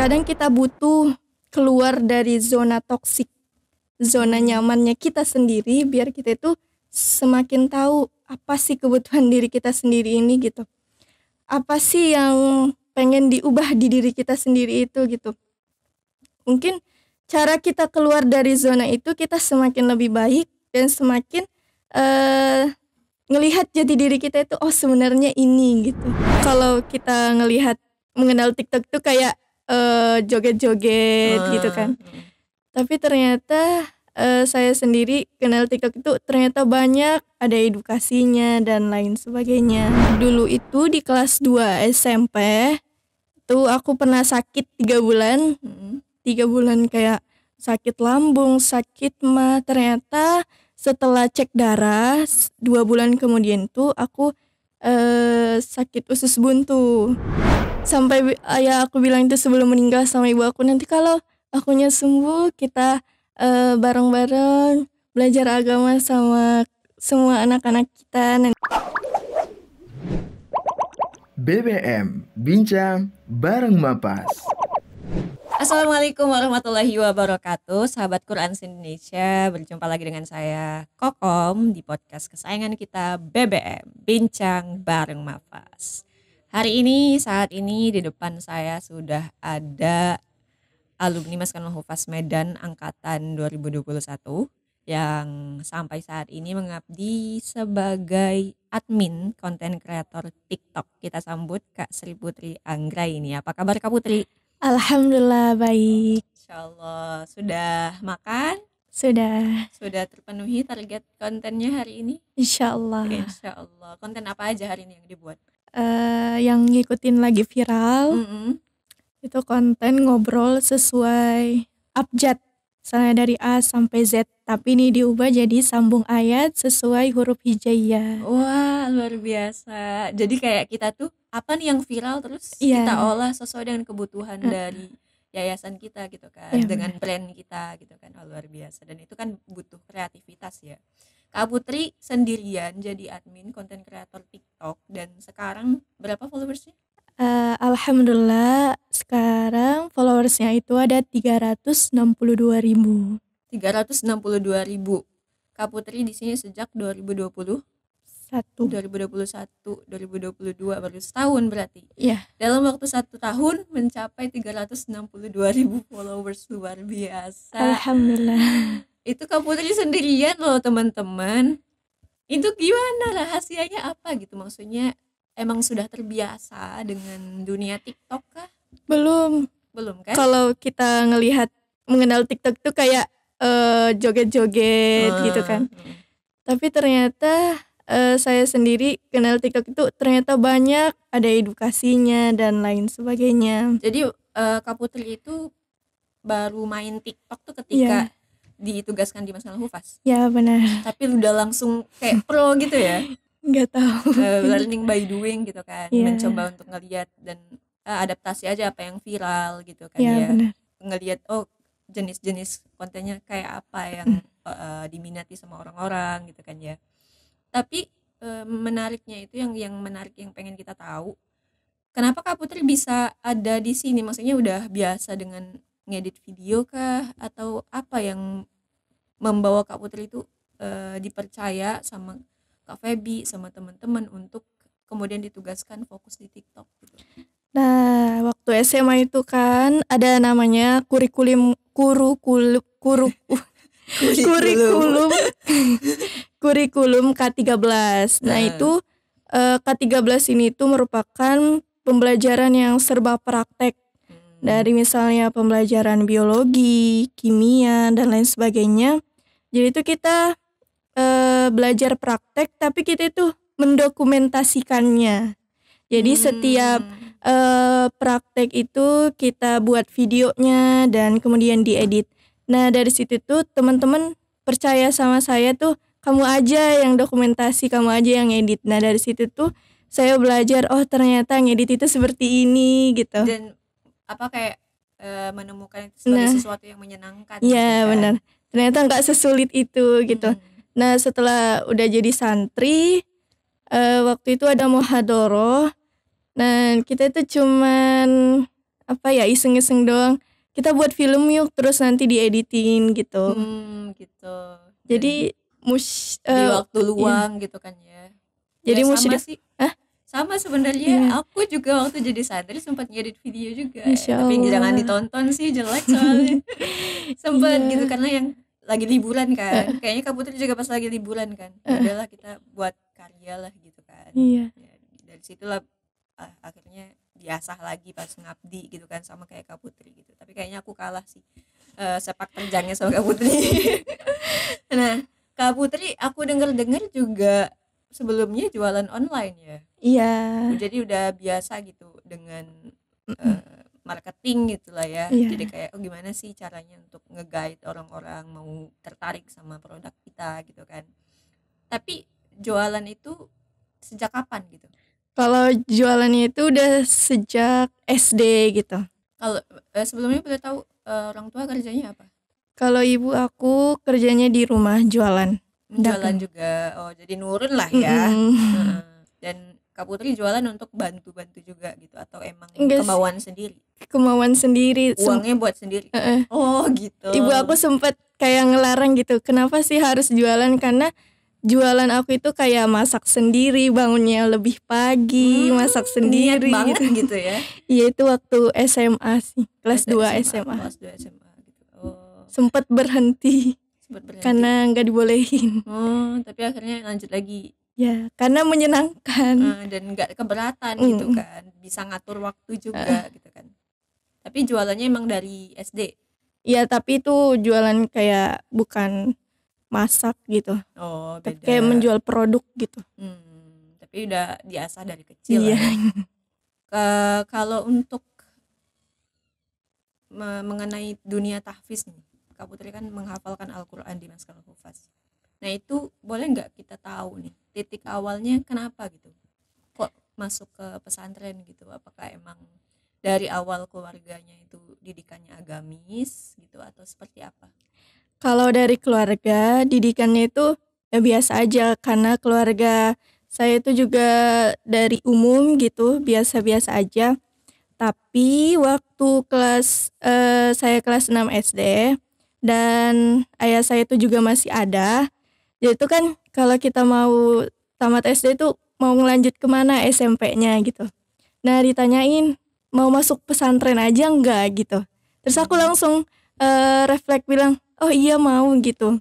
Kadang kita butuh keluar dari zona toksik, zona nyamannya kita sendiri biar kita itu semakin tahu apa sih kebutuhan diri kita sendiri ini gitu. Apa sih yang pengen diubah di diri kita sendiri itu gitu. Mungkin cara kita keluar dari zona itu kita semakin lebih baik dan semakin ngelihat jati diri kita itu oh sebenarnya ini gitu. Kalau kita mengenal TikTok tuh kayak joget-joget gitu kan. Tapi ternyata saya sendiri kenal TikTok itu ternyata banyak ada edukasinya dan lain sebagainya. Dulu itu di kelas 2 SMP tuh aku pernah sakit 3 bulan. 3 bulan kayak sakit lambung, sakit mah. Ternyata setelah cek darah 2 bulan kemudian tuh aku sakit usus buntu. Sampai ayah aku bilang itu sebelum meninggal sama ibu aku, nanti kalau akunya sembuh kita bareng-bareng belajar agama sama semua anak-anak kita. BBM Bincang Bareng Mapas. Assalamualaikum warahmatullahi wabarakatuh. Sahabat Quran Indonesia, berjumpa lagi dengan saya Kokom di podcast kesayangan kita BBM Bincang Bareng Mapas. Hari ini, saat ini di depan saya sudah ada alumni Maskanul Hufaz Medan angkatan 2021 yang sampai saat ini mengabdi sebagai admin konten kreator TikTok. Kita sambut Kak Sri Putri Anggraini. Apa kabar Kak Putri? Alhamdulillah baik. Insyaallah. Sudah makan? Sudah Terpenuhi target kontennya hari ini? Insyaallah. Insyaallah. Konten apa aja hari ini yang dibuat? Yang ngikutin lagi viral itu konten ngobrol sesuai abjad, misalnya dari A sampai Z, tapi ini diubah jadi sambung ayat sesuai huruf hijaiyah. Wah, luar biasa. Jadi kayak kita tuh apa nih yang viral terus Iya. kita olah sesuai dengan kebutuhan dari yayasan kita gitu kan, Iya, dengan brand kita gitu kan. Oh, luar biasa. Dan itu kan butuh kreativitas ya. Kak Putri sendirian jadi admin konten kreator TikTok dan sekarang berapa followersnya? Alhamdulillah sekarang followersnya itu ada 362.000. 362.000. Kak Putri di sini sejak 2021, 2022 baru setahun berarti. Iya. Dalam waktu 1 tahun mencapai 362.000 followers, luar biasa. Alhamdulillah. Itu Kak Putri sendirian loh teman-teman. Itu gimana, rahasianya apa gitu? Maksudnya emang sudah terbiasa dengan dunia TikTok kah? Belum kan? Kalau kita mengenal TikTok tuh kayak joget-joget gitu kan. Tapi ternyata saya sendiri kenal TikTok itu ternyata banyak ada edukasinya dan lain sebagainya. Jadi Kak Putri itu baru main TikTok tuh ketika ditugaskan di Maskanul Hufaz. Ya benar. Tapi udah langsung kayak pro gitu ya. Nggak tahu. Learning by doing gitu kan. Mencoba untuk ngelihat dan adaptasi aja apa yang viral gitu kan ya. Benar. Ngelihat jenis-jenis kontennya kayak apa yang diminati sama orang-orang gitu kan ya. Tapi menariknya itu yang menarik yang pengen kita tahu, kenapa Kak Putri bisa ada di sini? Maksudnya udah biasa dengan ngedit video kah atau apa yang membawa Kak Putri itu dipercaya sama Kak Feby sama teman-teman untuk kemudian ditugaskan fokus di TikTok gitu. Nah, waktu SMA itu kan ada namanya kurikulum K13. Nah, itu K13 ini tuh merupakan pembelajaran yang serba praktek. Dari misalnya pembelajaran biologi, kimia, dan lain sebagainya. Jadi itu kita belajar praktek, tapi kita itu mendokumentasikannya. Jadi setiap praktek itu kita buat videonya dan kemudian diedit. Nah dari situ tuh teman-teman percaya sama saya tuh, kamu aja yang dokumentasi, kamu aja yang edit. Nah dari situ tuh saya belajar, oh ternyata ngedit itu seperti ini gitu. Dan apa kayak menemukan itu sebagai sesuatu yang menyenangkan. Iya kan? Benar. Ternyata nggak sesulit itu gitu. Nah setelah udah jadi santri, waktu itu ada muhadoroh. Nah kita itu cuman apa ya, iseng-iseng doang. Kita buat film yuk, terus nanti dieditin gitu. Gitu. Jadi di waktu luang gitu kan ya. Jadi Ya, musyrik. sama sih. Sama sebenarnya aku juga waktu jadi santri sempat ngedit video juga. Masya Tapi Allah. jangan ditonton sih, jelek soalnya. Sempat gitu karena yang lagi liburan kan. Kayaknya Kak Putri juga pas lagi liburan kan. Ya udahlah kita buat karya lah gitu kan. Iya. Ya, dari situlah akhirnya diasah lagi pas ngabdi gitu kan sama kayak Kak Putri gitu. Tapi kayaknya aku kalah sih sepak terjangnya sama Kak Putri. Nah, Kak Putri aku dengar juga sebelumnya jualan online ya. Iya. Jadi udah biasa gitu dengan marketing gitu lah ya. Iya. Jadi kayak gimana sih caranya untuk nge-guide orang-orang mau tertarik sama produk kita gitu kan. Tapi jualan itu sejak kapan gitu? Kalau jualannya itu udah sejak SD gitu. Kalau sebelumnya boleh tahu orang tua kerjanya apa? Kalau ibu aku kerjanya di rumah jualan. Jualan juga. Oh, jadi nurun lah ya. Dan Kak Putri jualan untuk bantu-bantu juga gitu atau emang Enggak kemauan sendiri? Kemauan sendiri. Uangnya buat sendiri. Oh, gitu. Ibu aku sempat kayak ngelarang gitu. Kenapa sih harus jualan? Karena jualan aku itu kayak masak sendiri, bangunnya lebih pagi, masak sendiri banget gitu ya. Iya, itu waktu SMA sih, kelas 2 SMA. Kelas 2 SMA gitu. Oh. Sempat berhenti karena nggak dibolehin. Oh, tapi akhirnya lanjut lagi. Ya, karena menyenangkan. Dan nggak keberatan gitu kan. Bisa ngatur waktu juga gitu kan. Tapi jualannya emang dari SD? Iya, tapi itu jualan kayak bukan masak gitu. Oh, beda. Tapi kayak menjual produk gitu. Tapi udah diasah dari kecil. Iya. Kalau untuk mengenai dunia tahfiz nih, Kak Putri kan menghafalkan Al-Quran di Maskal Hufaz. Nah itu boleh nggak kita tahu nih titik awalnya kenapa gitu? Kok masuk ke pesantren gitu? Apakah emang dari awal keluarganya itu didikannya agamis gitu atau seperti apa? Kalau dari keluarga, didikannya itu ya biasa aja, karena keluarga saya itu juga dari umum gitu, biasa-biasa aja. Tapi waktu saya kelas 6 SD dan ayah saya itu juga masih ada. Jadi itu kan kalau kita mau tamat SD itu mau ngelanjut kemana SMP-nya gitu. Nah ditanyain mau masuk pesantren aja enggak gitu. Terus aku langsung refleks bilang, oh iya mau gitu.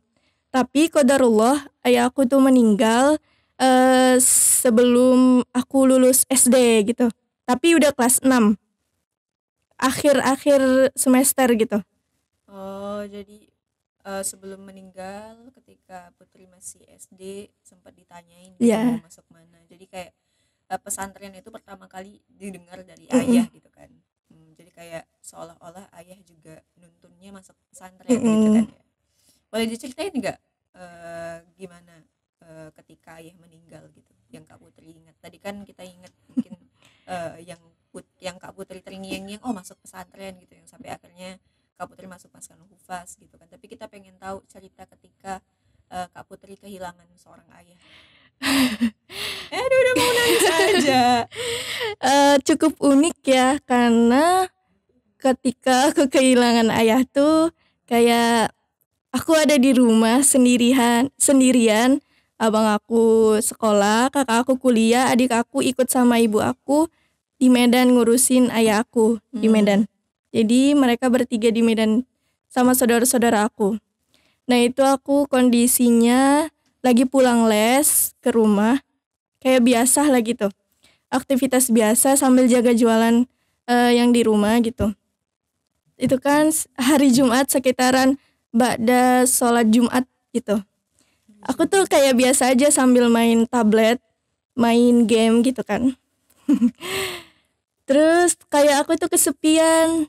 Tapi qadarullah ayah aku tuh meninggal sebelum aku lulus SD gitu. Tapi udah kelas 6. Akhir semester gitu. Oh, jadi sebelum meninggal ketika Putri masih SD sempat ditanyain mau masuk mana. Jadi kayak pesantren itu pertama kali didengar dari ayah gitu kan. Jadi kayak seolah-olah ayah juga nuntunnya masuk pesantren gitu kan ya. Boleh diceritain nggak gimana ketika ayah meninggal gitu yang Kak Putri ingat? Tadi kan kita ingat mungkin yang Kak Putri terngiang-ngiang masuk pesantren gitu, yang sampai akhirnya Kak Putri masuk Maskal Hufaz gitu kan. Tapi kita pengen tahu cerita ketika Kak Putri kehilangan seorang ayah. Aduh, udah mau nangis aja. Cukup unik ya, karena ketika aku kehilangan ayah tuh kayak aku ada di rumah sendirian. Abang aku sekolah, kakak aku kuliah, adik aku ikut sama ibu aku di Medan ngurusin ayah aku di Medan. Jadi mereka bertiga di Medan sama saudara-saudara aku. Nah itu aku kondisinya lagi pulang les ke rumah, kayak biasa lah gitu. Aktivitas biasa sambil jaga jualan yang di rumah gitu. Itu kan hari Jumat sekitaran ba'da sholat Jumat gitu. Aku tuh kayak biasa aja sambil main tablet, main game gitu kan. Terus kayak aku tuh kesepian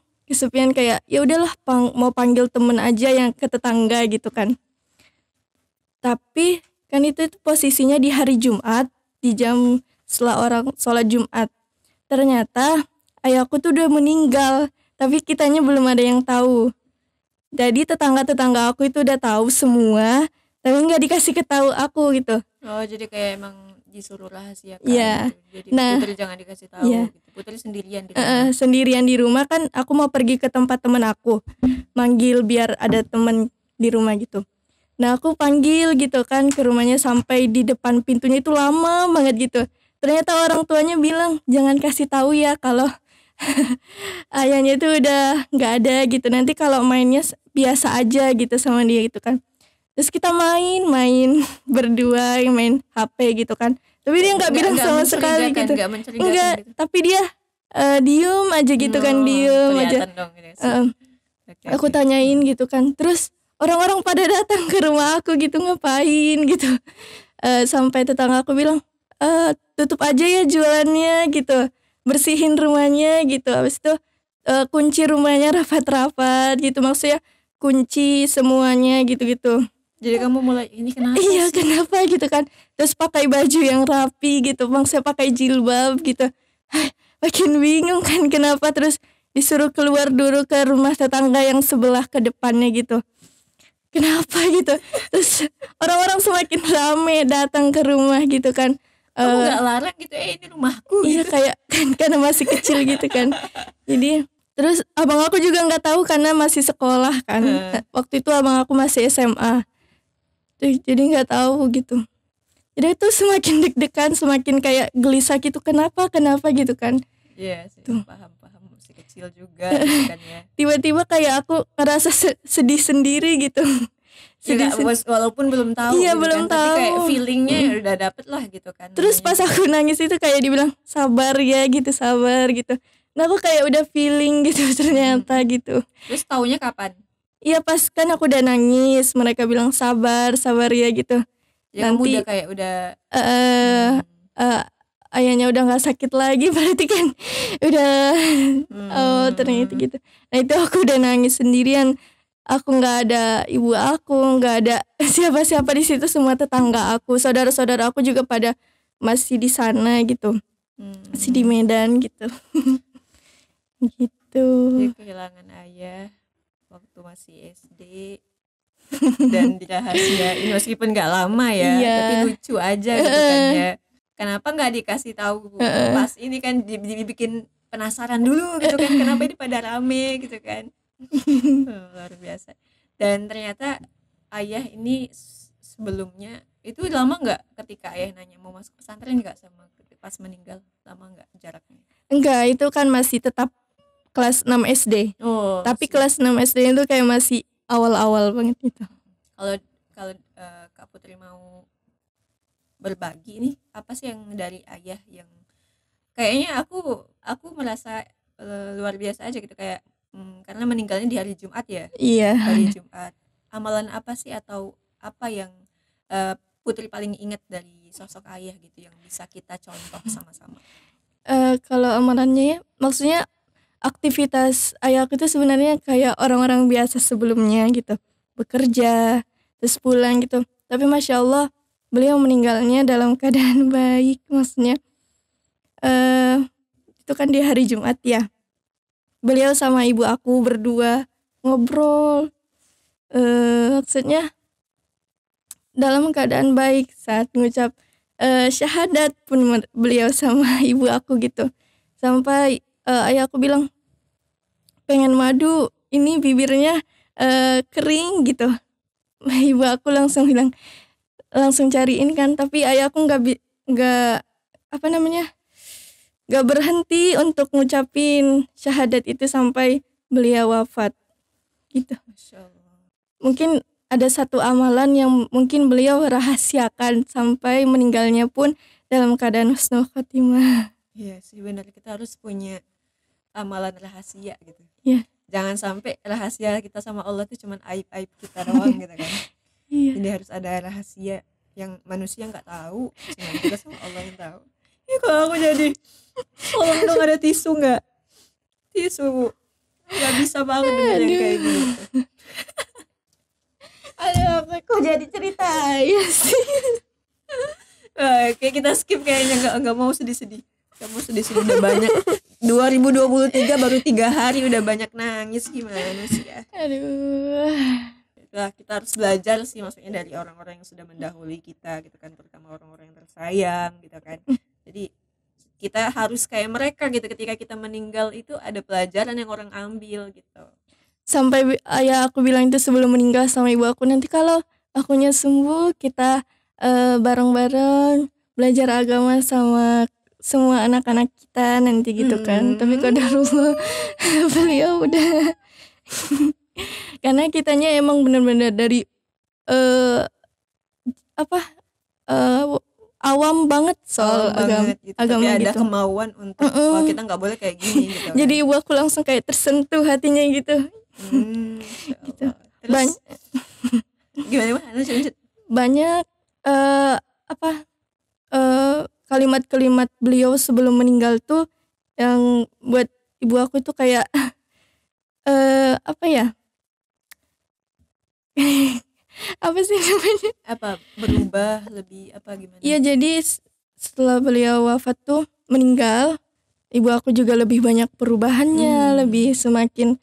kayak ya udahlah mau panggil temen aja yang ke tetangga gitu kan. Tapi kan itu posisinya di hari Jumat, di jam setelah orang sholat Jumat. Ternyata ayahku tuh udah meninggal, tapi kitanya belum ada yang tahu. Jadi tetangga-tetangga aku itu udah tahu semua, tapi nggak dikasih ketahu aku gitu. Oh, jadi kayak emang disuruh rahasiakan Iya. gitu. Jadi Nah, Putri jangan dikasih tahu iya. gitu. Putri sendirian di rumah. Sendirian di rumah kan aku mau pergi ke tempat temen aku, manggil biar ada temen di rumah gitu. Nah aku panggil gitu kan ke rumahnya, sampai di depan pintunya itu lama banget gitu. Ternyata orang tuanya bilang jangan kasih tahu ya kalau ayahnya itu udah nggak ada gitu. Nanti kalau mainnya biasa aja gitu sama dia gitu kan. Terus kita main berdua, main HP gitu kan. Tapi dia nggak bilang sama sekali gitu. Nggak mencurigakan Enggak, gitu. tapi dia diem aja gitu kan, diem aja. Kelihatan dong gitu. Heeh. Aku tanyain gitu kan. Terus orang-orang pada datang ke rumah aku gitu, ngapain gitu. Sampai tetangga aku bilang, tutup aja ya jualannya gitu, bersihin rumahnya gitu. Habis itu kunci rumahnya rapat-rapat gitu, maksudnya kunci semuanya gitu-gitu. Jadi kamu mulai ini kenapa Iya sih? kenapa gitu kan. Terus pakai baju yang rapi gitu, maksudnya pakai jilbab gitu. Makin bingung kan kenapa. Terus disuruh keluar dulu ke rumah tetangga yang sebelah ke depannya gitu. Kenapa gitu. Terus orang-orang semakin rame datang ke rumah gitu kan. Kamu nggak larang gitu, ini rumahku Iya gitu. kayak kan karena masih kecil gitu kan. Jadi terus abang aku juga nggak tahu karena masih sekolah kan. Waktu itu abang aku masih SMA. Jadi nggak tahu gitu. Jadi itu semakin deg-degan, semakin kayak gelisah gitu. Kenapa gitu kan. Iya sih, Tuh. paham masih kecil juga gitu kan ya. Tiba-tiba kayak aku ngerasa sedih sendiri gitu. Ya, Sedih. walaupun belum tahu Iya, gitu belum kan, tapi kayak tahu. feelingnya udah dapet lah gitu kan. Terus pas namanya. aku nangis itu kayak dibilang sabar ya gitu, sabar gitu. Nah aku kayak udah feeling gitu ternyata gitu. Terus taunya kapan? Iya pas kan aku udah nangis, mereka bilang sabar ya gitu. Ya kamu Nanti udah kayak udah eh, ayahnya udah nggak sakit lagi, berarti kan udah oh ternyata gitu. Nah itu aku udah nangis sendirian. Aku nggak ada ibu aku, nggak ada siapa-siapa di situ, semua tetangga aku, saudara-saudara aku juga pada masih di sana gitu, masih di Medan gitu. Gitu. Dia kehilangan ayah waktu masih SD dan dirahasiain meskipun nggak lama ya, Iya. tapi lucu aja gitu kan ya. Kenapa nggak dikasih tahu pas ini kan dibikin penasaran dulu gitu kan, kenapa ini pada rame gitu kan. Luar biasa. Dan ternyata ayah ini sebelumnya itu lama nggak ketika ayah nanya mau masuk pesantren nggak sama pas meninggal, lama nggak jaraknya? Enggak, itu kan masih tetap kelas 6 SD. Oh, Tapi kelas 6 SD itu kayak masih awal-awal banget gitu. Kalau Kak Putri mau berbagi nih, apa sih yang dari ayah yang kayaknya aku merasa luar biasa aja gitu, kayak karena meninggalnya di hari Jumat ya. Iya. Hari Jumat. Amalan apa sih atau apa yang Putri paling ingat dari sosok ayah gitu yang bisa kita contoh sama-sama? Kalau amalannya ya, maksudnya aktivitas ayah aku itu sebenarnya kayak orang-orang biasa sebelumnya gitu, bekerja terus pulang gitu. Tapi masya Allah beliau meninggalnya dalam keadaan baik. Maksudnya itu kan di hari Jumat ya, beliau sama ibu aku berdua ngobrol, maksudnya dalam keadaan baik. Saat ngucap syahadat pun beliau sama ibu aku gitu. Sampai ayah aku bilang pengen madu, ini bibirnya kering gitu. Ibu aku langsung bilang, langsung cariin kan, tapi ayah aku nggak berhenti untuk ngucapin syahadat itu sampai beliau wafat gitu. Masya Allah. Mungkin ada satu amalan yang mungkin beliau rahasiakan sampai meninggalnya pun dalam keadaan husnul khotimah. Iya sih benar, kita harus punya amalan rahasia gitu. Iya. Jangan sampai rahasia kita sama Allah itu cuman aib-aib kita doang gitu kan. Iya. Jadi harus ada rahasia yang manusia nggak tahu, cuma kita sama Allah yang tahu. Ya kalau aku jadi, tolong dong ada tisu nggak? Tisu Bu. Nggak bisa banget dengan yang kayak gitu. Aduh, kok jadi cerita ya sih. Oke, kita skip kayaknya, nggak mau sedih-sedih. Kamu sedih-sedih udah banyak. 2023 baru 3 hari udah banyak nangis, gimana sih ya? Aduh. Ya, kita harus belajar sih maksudnya dari orang-orang yang sudah mendahului kita gitu kan, terutama orang-orang yang tersayang gitu kan. Jadi kita harus kayak mereka gitu, ketika kita meninggal itu ada pelajaran yang orang ambil gitu. Sampai ayah aku bilang itu sebelum meninggal sama ibu aku, nanti kalau akunya sembuh kita bareng-bareng belajar agama sama semua anak-anak kita nanti gitu kan. Tapi qadarullah beliau udah karena kitanya emang benar-benar dari awam banget soal gitu. agama tapi ada gitu. kemauan untuk wah kita nggak boleh kayak gini gitu kan. Jadi ibu aku langsung kayak tersentuh hatinya gitu. Gitu. Terus gimana lanjut. Banyak kalimat-kalimat beliau sebelum meninggal tuh yang buat ibu aku tuh kayak apa ya? Apa sih namanya? Apa berubah lebih apa gimana? Iya, jadi setelah beliau wafat tuh meninggal, ibu aku juga lebih banyak perubahannya, lebih semakin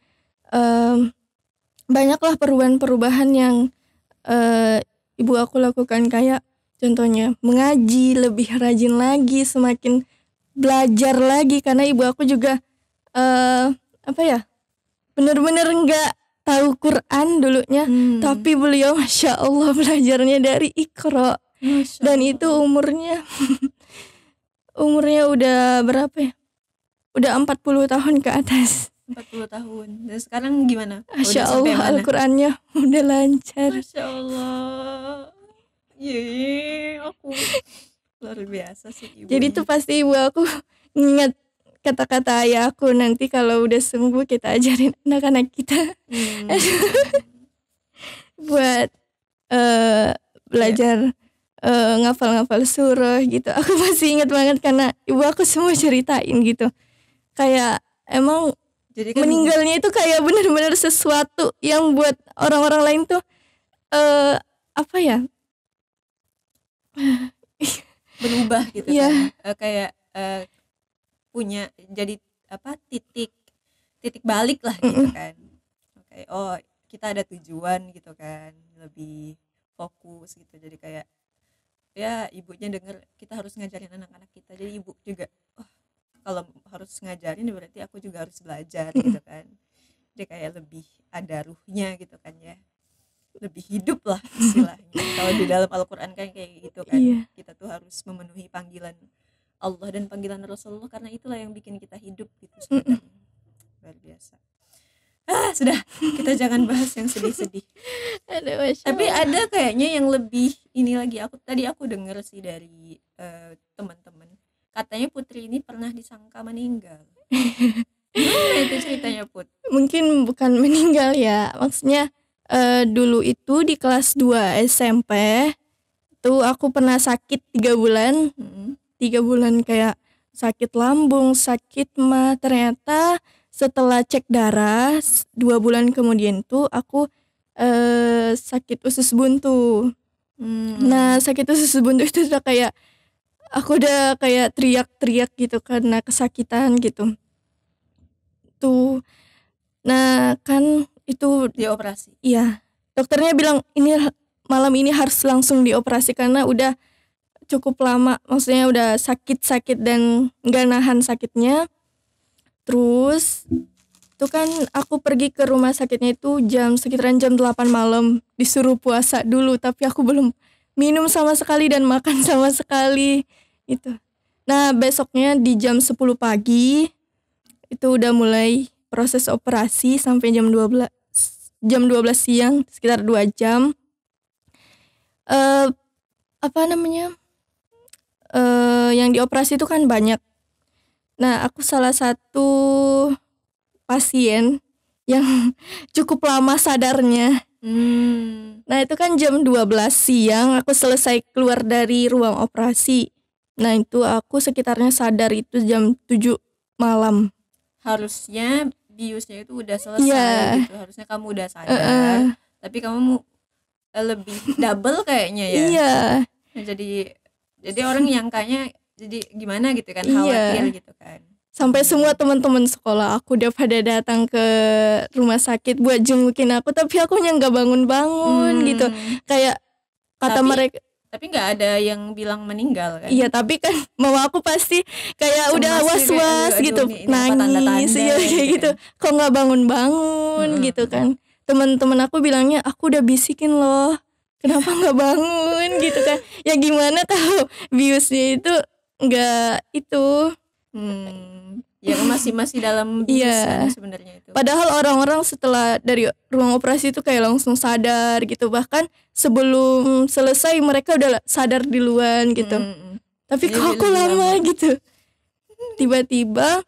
banyaklah perubahan-perubahan yang ibu aku lakukan, kayak contohnya mengaji, lebih rajin lagi, semakin belajar lagi, karena ibu aku juga bener-bener nggak tahu Quran dulunya, tapi beliau Masya Allah belajarnya dari Iqra. Dan itu umurnya udah berapa ya? Udah 40 tahun ke atas. 40 tahun. Dan sekarang gimana? Masya Allah Al-Qurannya udah lancar. Masya Allah. Aku luar biasa sih ibunya. Jadi tuh pasti ibu aku nginget kata-kata ayah aku, nanti kalau udah sembuh kita ajarin anak-anak kita buat belajar ngafal-ngafal surah gitu. Aku masih ingat banget karena ibu aku semua ceritain gitu. Kayak emang jadi kan meninggalnya itu kayak benar-benar sesuatu yang buat orang-orang lain tuh berubah gitu kan. Kayak punya jadi titik balik lah gitu kan. Oke, oh kita ada tujuan gitu kan, lebih fokus gitu. Jadi kayak ya ibunya denger kita harus ngajarin anak-anak kita, jadi ibu juga kalau harus ngajarin berarti aku juga harus belajar gitu kan. Dia kayak lebih ada ruhnya gitu kan ya, lebih hidup lah istilahnya. Kalau di dalam Al-Quran kan kayak gitu kan, kita tuh harus memenuhi panggilan Allah dan panggilan Rasulullah, karena itulah yang bikin kita hidup gitu sebenarnya. Luar biasa. Sudah, kita jangan bahas yang sedih-sedih. Tapi ada kayaknya yang lebih ini lagi. Tadi aku dengar sih dari teman-teman, katanya Putri ini pernah disangka meninggal. Gimana itu ceritanya, Put? Mungkin bukan meninggal ya, maksudnya dulu itu di kelas 2 SMP tuh aku pernah sakit 3 bulan. 3 bulan kayak sakit lambung, sakit mah. Ternyata setelah cek darah 2 bulan kemudian tuh aku sakit usus buntu. Nah, sakit usus buntu itu udah kayak aku udah kayak teriak-teriak gitu karena kesakitan gitu. Tuh. Nah, kan itu dioperasi. Iya. Dokternya bilang ini malam ini harus langsung dioperasi karena udah cukup lama, maksudnya udah sakit-sakit dan gak nahan sakitnya. Terus itu kan aku pergi ke rumah sakitnya itu sekitaran jam 8 malam, disuruh puasa dulu, tapi aku belum minum sama sekali dan makan sama sekali itu. Nah, besoknya di jam 10 pagi itu udah mulai proses operasi sampai jam 12 siang, sekitar 2 jam. Yang dioperasi itu kan banyak. Nah, aku salah satu pasien yang cukup lama sadarnya. Nah, itu kan jam 12 siang aku selesai keluar dari ruang operasi. Nah, itu aku sekitarnya sadar itu jam 7 malam. Harusnya biusnya itu udah selesai gitu. Harusnya kamu udah sadar. Tapi kamu lebih double kayaknya ya. Iya. Nah, jadi orang yang kayaknya jadi gimana gitu kan, khawatir gitu kan. Sampai semua teman-teman sekolah aku udah pada datang ke rumah sakit buat jengukin aku, tapi akunya nggak bangun-bangun gitu. Kayak kata mereka. Tapi nggak ada yang bilang meninggal kan? Iya, tapi kan mama aku pasti kayak udah was-was gitu, nangis ya kayak gitu. Kok nggak bangun-bangun gitu kan? Teman-teman aku bilangnya aku udah bisikin loh, kenapa nggak bangun gitu kan? Ya gimana kalau biusnya itu nggak itu? Ya masih dalam biusan sebenarnya itu. Padahal orang-orang setelah dari ruang operasi itu kayak langsung sadar gitu, bahkan sebelum selesai mereka udah sadar duluan gitu. Tapi kok aku lama gitu. Tiba-tiba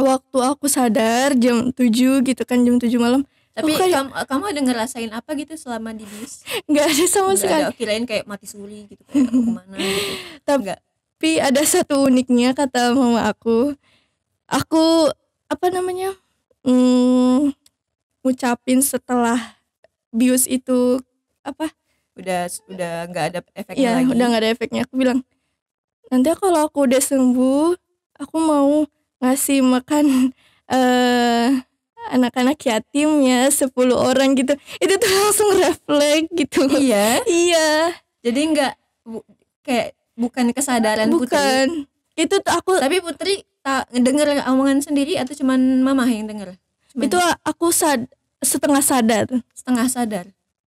waktu aku sadar jam 7 gitu kan, jam 7 malam. Tapi kamu ada ngerasain apa gitu selama di bis? Nggak ada sama sekali. Kirain kayak mati suri gitu, kayak kemana gitu. Tapi ada satu uniknya kata mama aku ngucapin setelah bius itu udah nggak ada efeknya lagi. Udah nggak ada efeknya. Aku bilang nanti kalau aku udah sembuh aku mau ngasih makan anak-anak yatim ya 10 orang gitu. Itu tuh langsung refleks gitu. Iya. Jadi nggak kayak bukan kesadaran Putri. Itu tuh aku. Tapi Putri tak denger omongan sendiri atau cuman mama yang denger? Itu aku setengah sadar.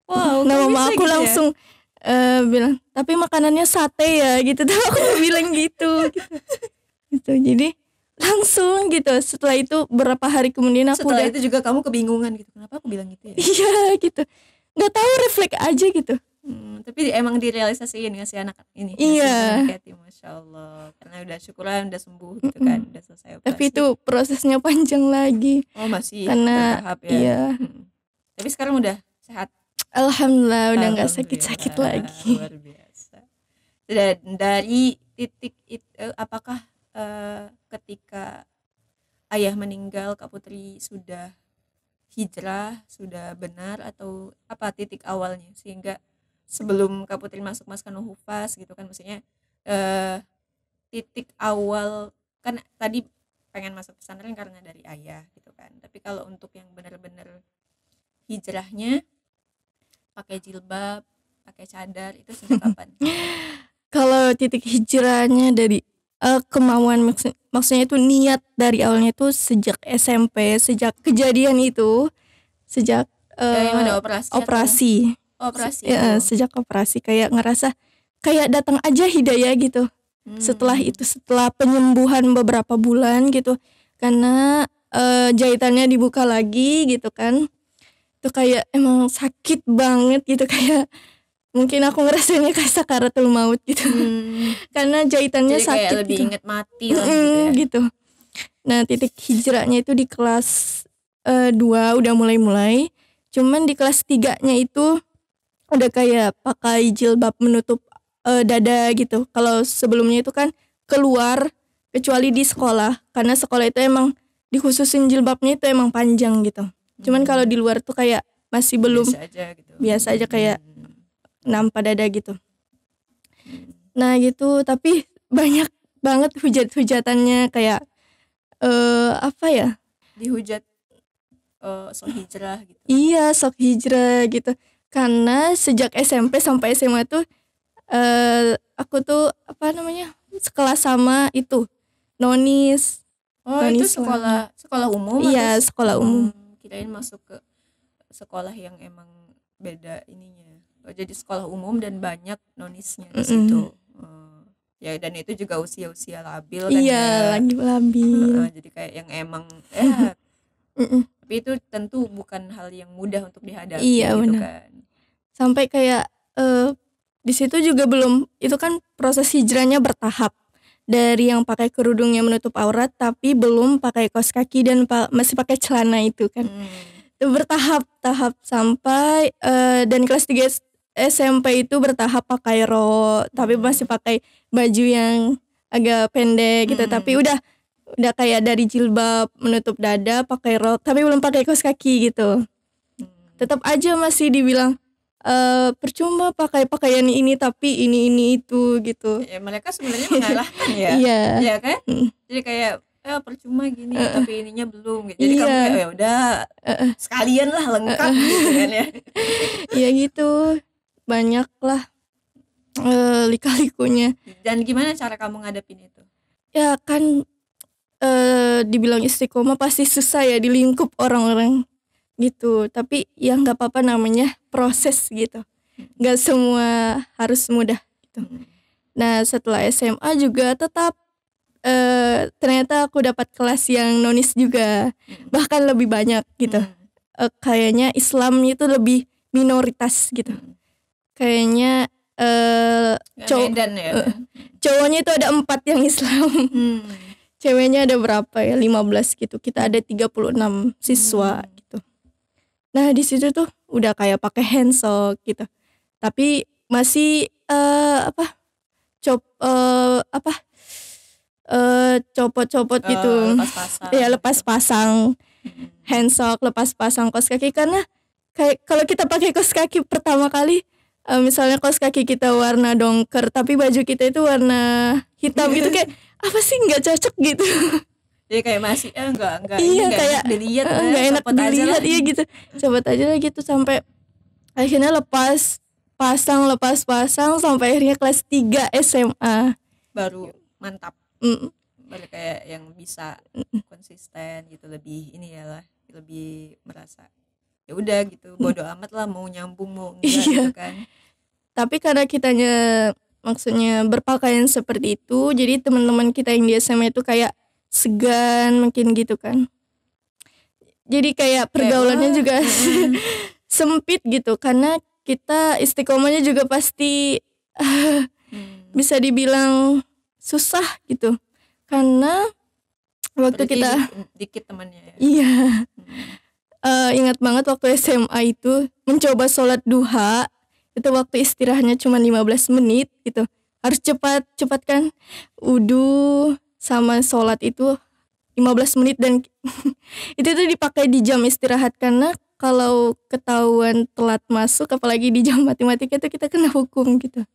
Wow. Nah mama aku langsung bilang tapi makanannya sate ya gitu. Tuh aku bilang gitu. Jadi langsung gitu. Setelah itu berapa hari kemudian aku itu juga kamu kebingungan gitu, kenapa aku bilang gitu ya? Iya gitu, nggak tahu, refleks aja gitu. Tapi emang direalisasiin ngasih anak ini. Iya. Masya Allah. Karena udah syukuran udah sembuh gitu kan, udah selesai operasi. Tapi itu prosesnya panjang lagi. Oh masih. Karena bertahap ya. Iya. Tapi sekarang udah sehat. Alhamdulillah udah nggak sakit-sakit lagi. Luar biasa. Dan dari titik itu, apakah ketika ayah meninggal Kak Putri sudah hijrah, sudah benar, atau apa titik awalnya sehingga sebelum Kak Putri masuk Maskanul Hufaz gitu kan, maksudnya titik awal kan tadi pengen masuk pesantren karena dari ayah gitu kan, tapi kalau untuk yang benar-benar hijrahnya pakai jilbab, pakai cadar itu sejak kapan? Kalau titik hijrahnya dari kemauan, maksudnya itu niat dari awalnya itu sejak SMP, sejak kejadian itu, sejak yang ada operasi. Ya, sejak operasi kayak ngerasa kayak datang aja hidayah gitu. Setelah itu, setelah penyembuhan beberapa bulan gitu, karena jahitannya dibuka lagi gitu kan, itu kayak emang sakit banget gitu, kayak mungkin aku ngerasainnya kayak sakaratul maut gitu. Karena jahitannya jadi sakit kayak lebih gitu. inget mati lah gitu ya. Gitu. Nah titik hijrahnya itu di kelas 2 udah mulai. Cuman di kelas 3-nya itu udah kayak pakai jilbab menutup dada gitu. Kalau sebelumnya itu kan keluar, kecuali di sekolah, karena sekolah itu emang dikhususin jilbabnya itu emang panjang gitu. Cuman kalau di luar tuh kayak masih belum biasa aja kayak nampak dada gitu. Nah gitu, tapi banyak banget hujat-hujatannya kayak apa ya? Dihujat sok hijrah gitu. Iya, sok hijrah gitu. Karena sejak SMP sampai SMA tuh aku tuh sekelas sama itu nonis. Oh nonis itu sekolah umum? Iya sekolah umum. Kirain masuk ke sekolah yang emang beda ininya. Oh, jadi sekolah umum dan banyak nonisnya di situ. Ya dan itu juga usia labil kan. Iya lagi labil. Jadi kayak yang emang tapi itu tentu bukan hal yang mudah untuk dihadapi. Iya, gitu benar. kan. Sampai kayak di situ juga belum, itu kan proses hijrahnya bertahap. Dari yang pakai kerudung yang menutup aurat tapi belum pakai kaos kaki dan masih pakai celana itu kan. Itu bertahap sampai dan kelas 3 SMP itu bertahap pakai rok tapi masih pakai baju yang agak pendek gitu. Tapi udah kayak dari jilbab menutup dada pakai rok tapi belum pakai kaos kaki gitu. Tetap aja masih dibilang percuma pakai pakaian ini tapi ini itu gitu. Ya mereka sebenarnya mengalahkan ya. Iya. Iya kan? Jadi kayak percuma gini tapi ininya belum gitu. Jadi Iya. kamu kayak ya udah sekalian lah lengkap gitu kan ya. Iya gitu, banyak lah lika-likunya. Dan gimana cara kamu ngadepin itu? Ya kan dibilang istiqomah pasti susah ya di lingkup orang-orang gitu. Tapi ya nggak apa-apa, namanya proses gitu. Nggak semua harus mudah gitu. Nah setelah SMA juga tetap ternyata aku dapat kelas yang nonis juga, bahkan lebih banyak gitu. Kayaknya Islam itu lebih minoritas gitu. Kayaknya Medan ya. cowoknya itu ada 4 yang Islam. Ceweknya ada berapa ya? 15 gitu. Kita ada 36 siswa gitu. Nah, di situ tuh udah kayak pakai handshake gitu. Tapi masih copot-copot gitu. Lepas pasang. Ya lepas pasang handshake, lepas pasang kaos kaki, karena kayak kalau kita pakai kaos kaki pertama kali, misalnya kaos kaki kita warna dongker tapi baju kita itu warna hitam gitu, kayak apa sih, nggak cocok gitu. Jadi kayak masih enggak Iya, ini kayak dilihat nggak enak dilihat, iya gitu. Copot aja lah gitu, sampai akhirnya lepas pasang sampai akhirnya kelas 3 SMA baru mantap. Mm. Baru kayak yang bisa konsisten gitu, lebih ini ya lah, lebih merasa ya udah gitu, bodo amat lah mau nyambung mau enggak Iya. gitu kan. Tapi karena kitanya maksudnya berpakaian seperti itu, jadi teman-teman kita yang di SMA itu kayak segan mungkin gitu kan. Jadi kayak pergaulannya wah, juga sempit gitu, karena kita istiqomahnya juga pasti bisa dibilang susah gitu. Karena waktu berarti kita dikit temannya ya. iya ingat banget waktu SMA itu mencoba sholat duha, itu waktu istirahatnya cuma 15 menit gitu. Harus cepat kan wudu sama sholat itu 15 menit, dan itu tuh dipakai di jam istirahat, karena kalau ketahuan telat masuk apalagi di jam matematika itu kita kena hukum gitu.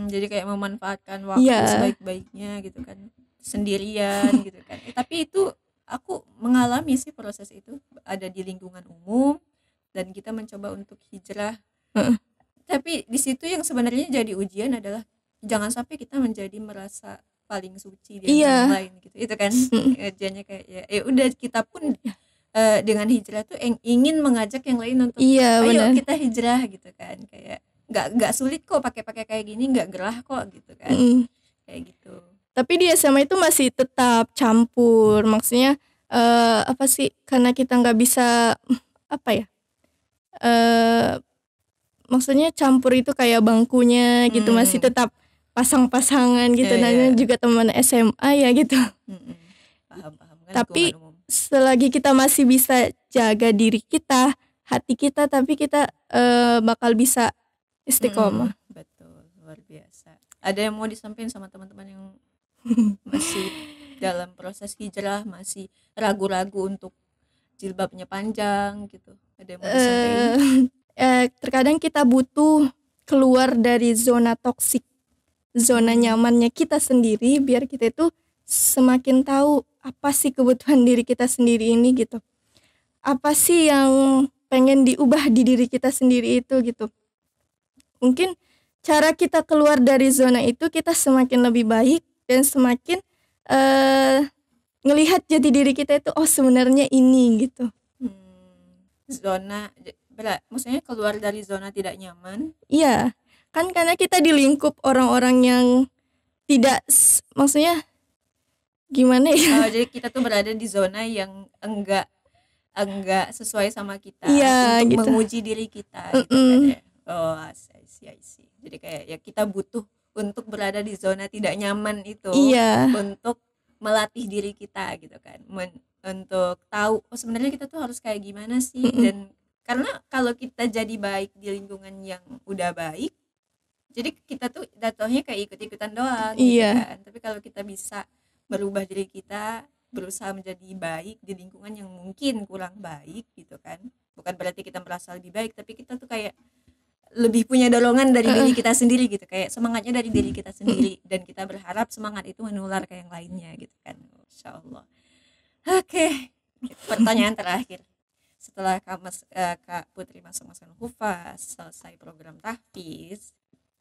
Jadi kayak memanfaatkan waktu Iya. sebaik-baiknya gitu kan, sendirian gitu kan. Tapi itu aku mengalami sih proses itu, ada di lingkungan umum dan kita mencoba untuk hijrah. Tapi di situ yang sebenarnya jadi ujian adalah jangan sampai kita menjadi merasa paling suci di Iya. yang lain gitu. Itu kan ujiannya kayak ya udah, kita pun dengan hijrah tuh ingin mengajak yang lain untuk Iya, ayo benar. kita hijrah gitu kan. Kayak nggak sulit kok pakai kayak gini, nggak gerah kok gitu kan. Kayak gitu. Tapi di SMA itu masih tetap campur, maksudnya apa sih, karena kita nggak bisa apa ya, maksudnya campur itu kayak bangkunya gitu masih tetap pasang-pasangan gitu. Namanya juga teman SMA ya gitu. Paham kan. Tapi lingkungan umum. selagi kita masih bisa jaga diri kita, hati kita, tapi kita bakal bisa istiqomah. Betul, luar biasa. Ada yang mau disampaikan sama teman-teman yang masih dalam proses hijrah, masih ragu-ragu untuk jilbabnya panjang gitu? Ada yang mau disampaikan? Terkadang kita butuh keluar dari zona toksik, zona nyamannya kita sendiri, biar kita itu semakin tahu apa sih kebutuhan diri kita sendiri ini gitu. Apa sih yang pengen diubah di diri kita sendiri itu gitu. Mungkin cara kita keluar dari zona itu, kita semakin lebih baik dan semakin ngelihat jati diri kita itu, oh sebenarnya ini gitu. Zona, maksudnya keluar dari zona tidak nyaman. Iya, kan karena kita di lingkup orang-orang yang tidak, maksudnya gimana ya? Jadi kita tuh berada di zona yang enggak sesuai sama kita, Iya, untuk gitu. menguji diri kita gitu kan ya. Oh, I see. Jadi kayak ya kita butuh untuk berada di zona tidak nyaman itu, Iya. untuk melatih diri kita gitu kan, untuk tahu oh sebenarnya kita tuh harus kayak gimana sih. Dan karena kalau kita jadi baik di lingkungan yang udah baik, jadi kita tuh jatuhnya kayak ikut-ikutan doang gitu kan. Tapi kalau kita bisa merubah diri kita, berusaha menjadi baik di lingkungan yang mungkin kurang baik gitu kan, bukan berarti kita merasa lebih baik, tapi kita tuh kayak lebih punya dorongan dari diri kita sendiri gitu, kayak semangatnya dari diri kita sendiri, dan kita berharap semangat itu menular ke yang lainnya gitu kan. Insya Allah. Oke, pertanyaan terakhir. Setelah Kak Putri masuk-masuk Hufaz, selesai program tahfiz,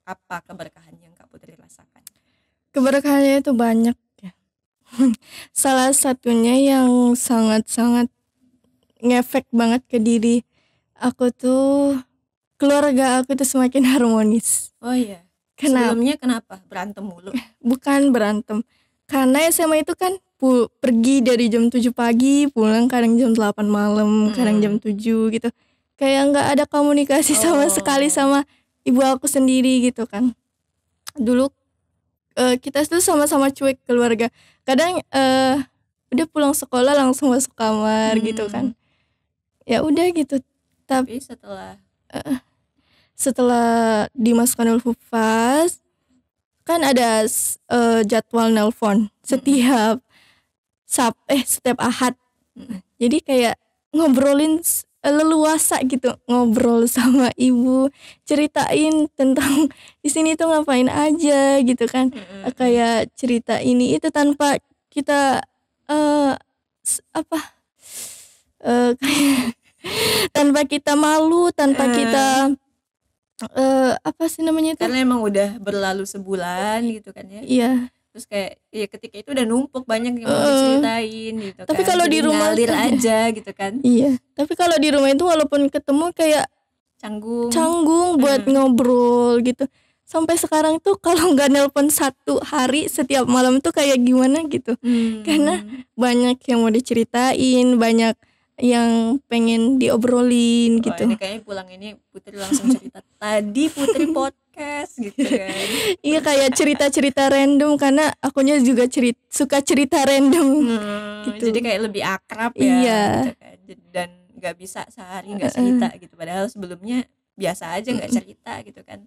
apa keberkahan yang Kak Putri rasakan? Keberkahannya itu banyak ya. Salah satunya yang sangat-sangat ngefek banget ke diri aku tuh, keluarga aku tuh semakin harmonis. Oh iya. Kenapa? Sebelumnya kenapa berantem mulu? Bukan berantem. Karena SMA itu kan pergi dari jam 7 pagi, pulang kadang jam 8 malam, kadang jam 7 gitu. Kayak nggak ada komunikasi sama sekali sama ibu aku sendiri gitu kan. Dulu kita tuh sama-sama cuek keluarga. Kadang udah pulang sekolah langsung masuk kamar gitu kan. Ya udah gitu. Tapi setelah dimasukkan Hufaz kan ada jadwal nelpon setiap setiap Ahad. Jadi kayak ngobrolin leluasa gitu, ngobrol sama ibu, ceritain tentang di sini tuh ngapain aja gitu kan. Kayak cerita ini itu tanpa kita kayak tanpa kita malu, tanpa kita apa sih namanya itu? Karena emang udah berlalu sebulan gitu kan ya. Iya. Terus kayak ya ketika itu udah numpuk banyak yang mau diceritain gitu. Tapi kan. kalau jadi di rumah ngalir aja gitu kan. Iya. Tapi kalau di rumah itu walaupun ketemu kayak canggung buat ngobrol gitu. Sampai sekarang tuh kalau nggak nelpon satu hari setiap malam tuh kayak gimana gitu. Karena banyak yang mau diceritain, banyak yang pengen diobrolin gitu. Ini kayaknya pulang ini Putri langsung cerita. Tadi Putri podcast gitu kan. Iya kayak cerita-cerita random karena akunya juga suka cerita random gitu. Jadi kayak lebih akrab ya. Iya. Gitu kan. Dan nggak bisa sehari nggak cerita gitu. Padahal sebelumnya biasa aja nggak cerita gitu kan.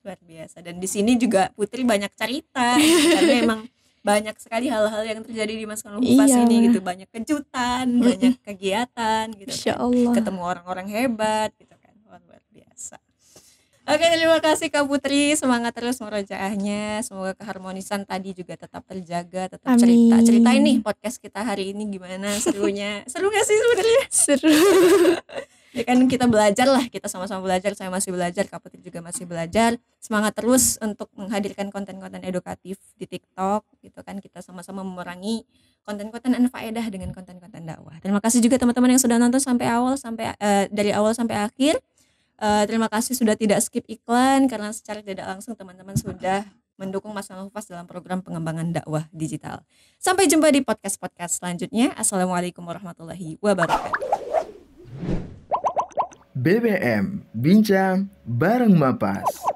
Luar biasa. Dan di sini juga Putri banyak cerita gitu. Karena emang banyak sekali hal-hal yang terjadi di Masukkan Hufaz ini gitu, banyak kejutan, banyak kegiatan gitu kan. Ketemu orang-orang hebat gitu kan. Luar biasa. Oke, terima kasih Kak Putri, semangat terus murojaahnya, semoga keharmonisan tadi juga tetap terjaga, tetap cerita. Ceritain nih podcast kita hari ini gimana serunya. Seru gak sih sebenarnya? Seru. Ya kan kita belajar lah, kita sama-sama belajar, saya masih belajar, Kak Putri juga masih belajar. Semangat terus untuk menghadirkan konten-konten edukatif di TikTok gitu kan, kita sama-sama memerangi konten-konten anfaedah dengan konten-konten dakwah. Terima kasih juga teman-teman yang sudah nonton dari awal sampai akhir. Terima kasih sudah tidak skip iklan karena secara tidak langsung teman-teman sudah mendukung Masukkan Hufaz dalam program pengembangan dakwah digital. Sampai jumpa di podcast-podcast selanjutnya. Assalamualaikum warahmatullahi wabarakatuh. BBM Bincang Bareng Mapas.